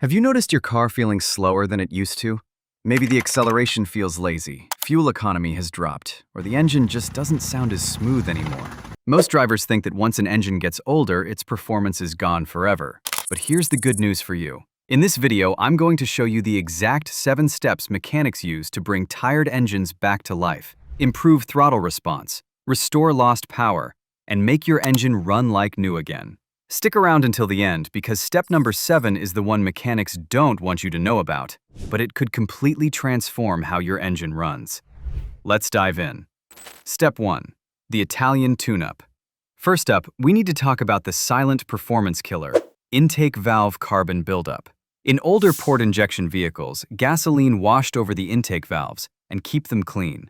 Have you noticed your car feeling slower than it used to? Maybe the acceleration feels lazy, fuel economy has dropped, or the engine just doesn't sound as smooth anymore. Most drivers think that once an engine gets older, its performance is gone forever. But here's the good news for you. In this video, I'm going to show you the exact 7 steps mechanics use to bring tired engines back to life, improve throttle response, restore lost power, and make your engine run like new again. Stick around until the end because step number 7 is the one mechanics don't want you to know about, but it could completely transform how your engine runs. Let's dive in. Step 1. The Italian tune-up. First up, we need to talk about the silent performance killer, intake valve carbon buildup. In older port injection vehicles, gasoline washed over the intake valves and keep them clean.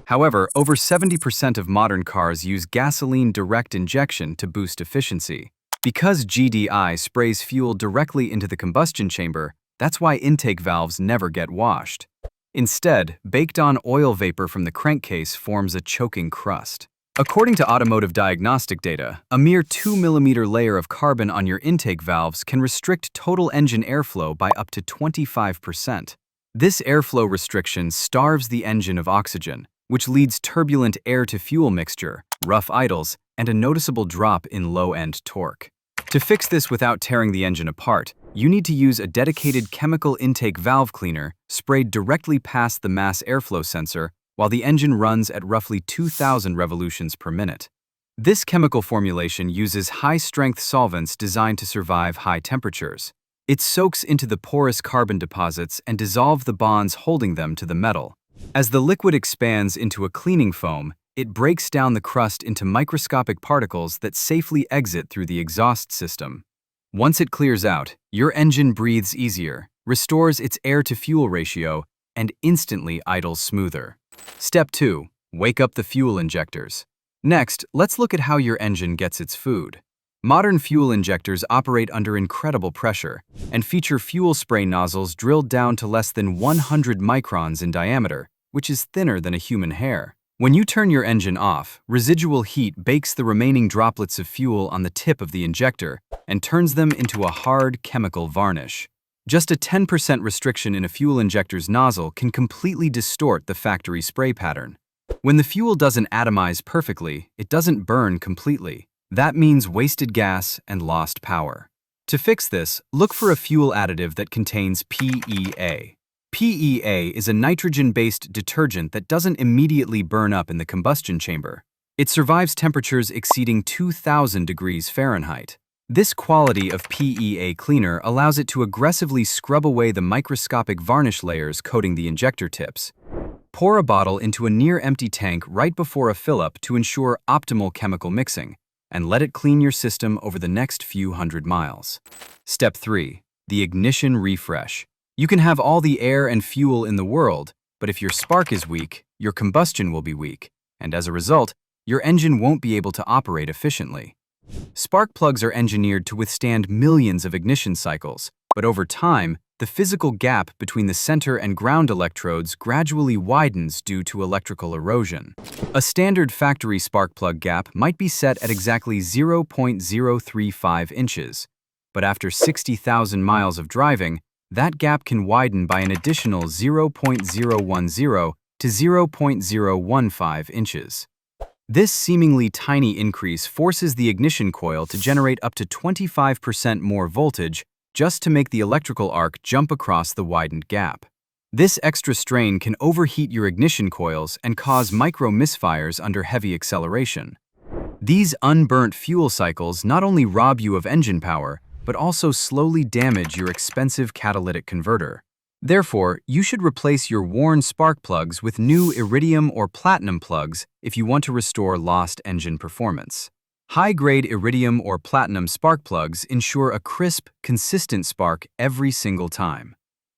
However, over 70% of modern cars use gasoline direct injection to boost efficiency. Because GDI sprays fuel directly into the combustion chamber, that's why intake valves never get washed. Instead, baked-on oil vapor from the crankcase forms a choking crust. According to automotive diagnostic data, a mere 2 mm layer of carbon on your intake valves can restrict total engine airflow by up to 25%. This airflow restriction starves the engine of oxygen, which leads turbulent air-to-fuel mixture, rough idles, and a noticeable drop in low-end torque. To fix this without tearing the engine apart, you need to use a dedicated chemical intake valve cleaner sprayed directly past the mass airflow sensor while the engine runs at roughly 2,000 revolutions per minute. This chemical formulation uses high-strength solvents designed to survive high temperatures. It soaks into the porous carbon deposits and dissolves the bonds holding them to the metal. As the liquid expands into a cleaning foam, it breaks down the crust into microscopic particles that safely exit through the exhaust system. Once it clears out, your engine breathes easier, restores its air-to-fuel ratio, and instantly idles smoother. Step 2. Wake up the fuel injectors. Next, let's look at how your engine gets its food. Modern fuel injectors operate under incredible pressure and feature fuel spray nozzles drilled down to less than 100 microns in diameter, which is thinner than a human hair. When you turn your engine off, residual heat bakes the remaining droplets of fuel on the tip of the injector and turns them into a hard chemical varnish. Just a 10% restriction in a fuel injector's nozzle can completely distort the factory spray pattern. When the fuel doesn't atomize perfectly, it doesn't burn completely. That means wasted gas and lost power. To fix this, look for a fuel additive that contains PEA. PEA is a nitrogen-based detergent that doesn't immediately burn up in the combustion chamber. It survives temperatures exceeding 2,000 degrees Fahrenheit. This quality of PEA cleaner allows it to aggressively scrub away the microscopic varnish layers coating the injector tips. Pour a bottle into a near-empty tank right before a fill-up to ensure optimal chemical mixing, and let it clean your system over the next few hundred miles. Step 3. The ignition refresh. You can have all the air and fuel in the world, but if your spark is weak, your combustion will be weak, and as a result, your engine won't be able to operate efficiently. Spark plugs are engineered to withstand millions of ignition cycles, but over time, the physical gap between the center and ground electrodes gradually widens due to electrical erosion. A standard factory spark plug gap might be set at exactly 0.035 inches, but after 60,000 miles of driving, that gap can widen by an additional 0.010 to 0.015 inches. This seemingly tiny increase forces the ignition coil to generate up to 25% more voltage just to make the electrical arc jump across the widened gap. This extra strain can overheat your ignition coils and cause micro misfires under heavy acceleration. These unburnt fuel cycles not only rob you of engine power, but also slowly damage your expensive catalytic converter. Therefore, you should replace your worn spark plugs with new iridium or platinum plugs if you want to restore lost engine performance. High-grade iridium or platinum spark plugs ensure a crisp, consistent spark every single time.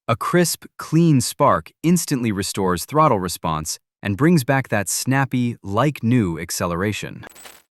A crisp, clean spark instantly restores throttle response and brings back that snappy, like-new acceleration.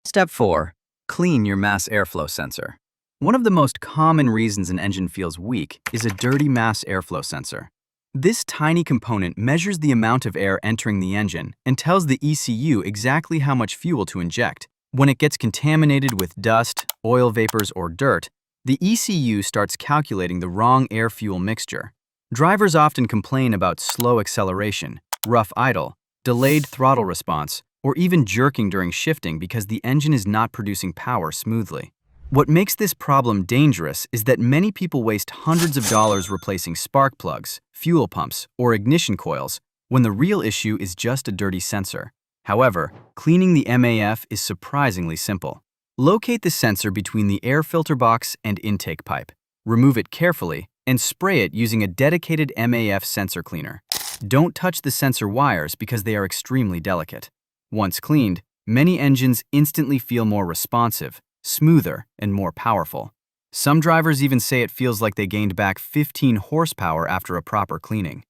Step 4. Clean your mass airflow sensor. One of the most common reasons an engine feels weak is a dirty mass airflow sensor. This tiny component measures the amount of air entering the engine and tells the ECU exactly how much fuel to inject. When it gets contaminated with dust, oil vapors, or dirt, The ECU starts calculating the wrong air-fuel mixture. Drivers often complain about slow acceleration, rough idle, delayed throttle response, or even jerking during shifting because the engine is not producing power smoothly. What makes this problem dangerous is that many people waste hundreds of dollars replacing spark plugs, fuel pumps, or ignition coils when the real issue is just a dirty sensor. However, cleaning the MAF is surprisingly simple. Locate the sensor between the air filter box and intake pipe. Remove it carefully and spray it using a dedicated MAF sensor cleaner. Don't touch the sensor wires because they are extremely delicate. Once cleaned, many engines instantly feel more responsive, smoother, and more powerful. Some drivers even say it feels like they gained back 15 horsepower after a proper cleaning.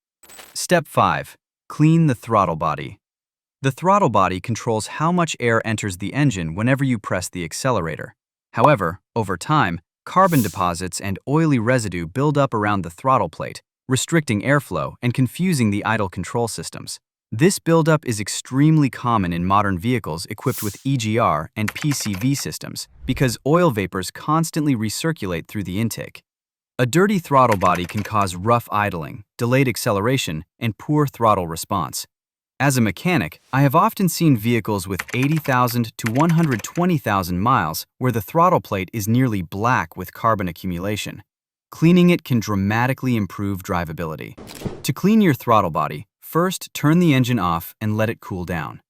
Step 5. Clean the throttle body. The throttle body controls how much air enters the engine whenever you press the accelerator. However, over time, carbon deposits and oily residue build up around the throttle plate, restricting airflow and confusing the idle control systems. This buildup is extremely common in modern vehicles equipped with EGR and PCV systems because oil vapors constantly recirculate through the intake. A dirty throttle body can cause rough idling, delayed acceleration, and poor throttle response. As a mechanic, I have often seen vehicles with 80,000 to 120,000 miles where the throttle plate is nearly black with carbon accumulation. Cleaning it can dramatically improve drivability. To clean your throttle body, first turn the engine off and let it cool down.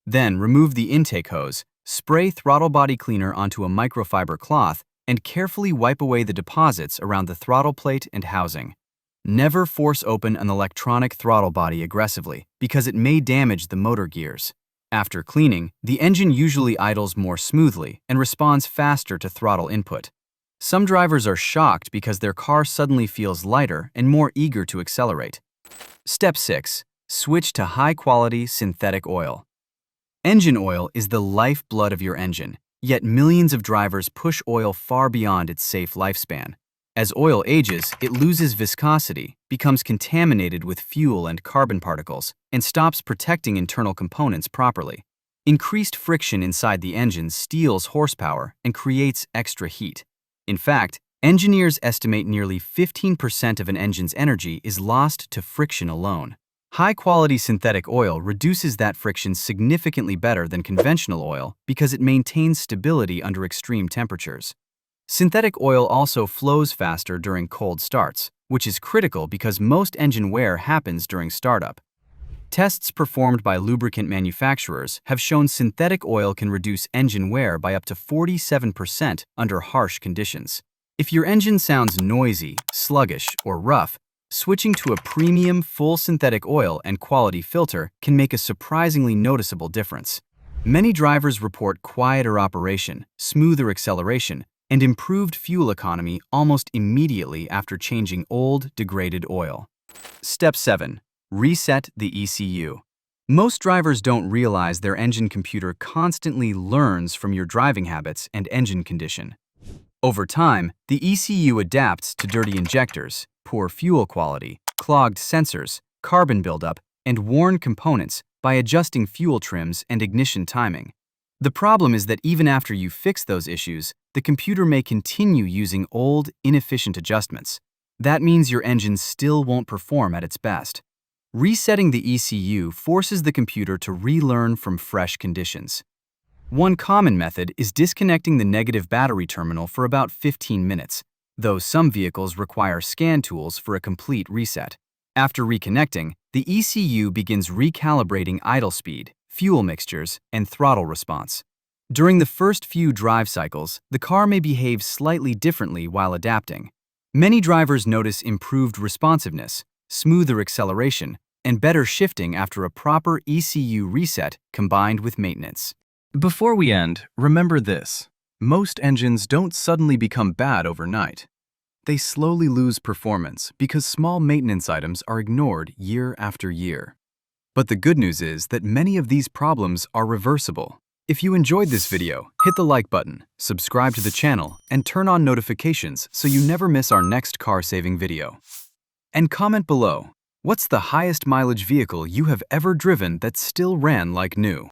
Then remove the intake hose, spray throttle body cleaner onto a microfiber cloth, and carefully wipe away the deposits around the throttle plate and housing. Never force open an electronic throttle body aggressively because it may damage the motor gears. After cleaning, the engine usually idles more smoothly and responds faster to throttle input. Some drivers are shocked because their car suddenly feels lighter and more eager to accelerate. Step 6. Switch to high-quality synthetic oil. Engine oil is the lifeblood of your engine, yet millions of drivers push oil far beyond its safe lifespan. As oil ages, it loses viscosity, becomes contaminated with fuel and carbon particles, and stops protecting internal components properly. Increased friction inside the engine steals horsepower and creates extra heat. In fact, engineers estimate nearly 15% of an engine's energy is lost to friction alone. High-quality synthetic oil reduces that friction significantly better than conventional oil because it maintains stability under extreme temperatures. Synthetic oil also flows faster during cold starts, which is critical because most engine wear happens during startup. Tests performed by lubricant manufacturers have shown synthetic oil can reduce engine wear by up to 47% under harsh conditions. If your engine sounds noisy, sluggish, or rough, switching to a premium full synthetic oil and quality filter can make a surprisingly noticeable difference. Many drivers report quieter operation, smoother acceleration, and improved fuel economy almost immediately after changing old, degraded oil. Step 7. Reset the ECU. Most drivers don't realize their engine computer constantly learns from your driving habits and engine condition. Over time, the ECU adapts to dirty injectors, poor fuel quality, clogged sensors, carbon buildup, and worn components by adjusting fuel trims and ignition timing. The problem is that even after you fix those issues, the computer may continue using old, inefficient adjustments. That means your engine still won't perform at its best. Resetting the ECU forces the computer to relearn from fresh conditions. One common method is disconnecting the negative battery terminal for about 15 minutes, though some vehicles require scan tools for a complete reset. After reconnecting, the ECU begins recalibrating idle speed, fuel mixtures, and throttle response. During the first few drive cycles, the car may behave slightly differently while adapting. Many drivers notice improved responsiveness, smoother acceleration, and better shifting after a proper ECU reset combined with maintenance. Before we end, remember this. Most engines don't suddenly become bad overnight. They slowly lose performance because small maintenance items are ignored year after year. But the good news is that many of these problems are reversible. If you enjoyed this video, hit the like button, subscribe to the channel, and turn on notifications so you never miss our next car-saving video. And comment below, what's the highest mileage vehicle you have ever driven that still ran like new?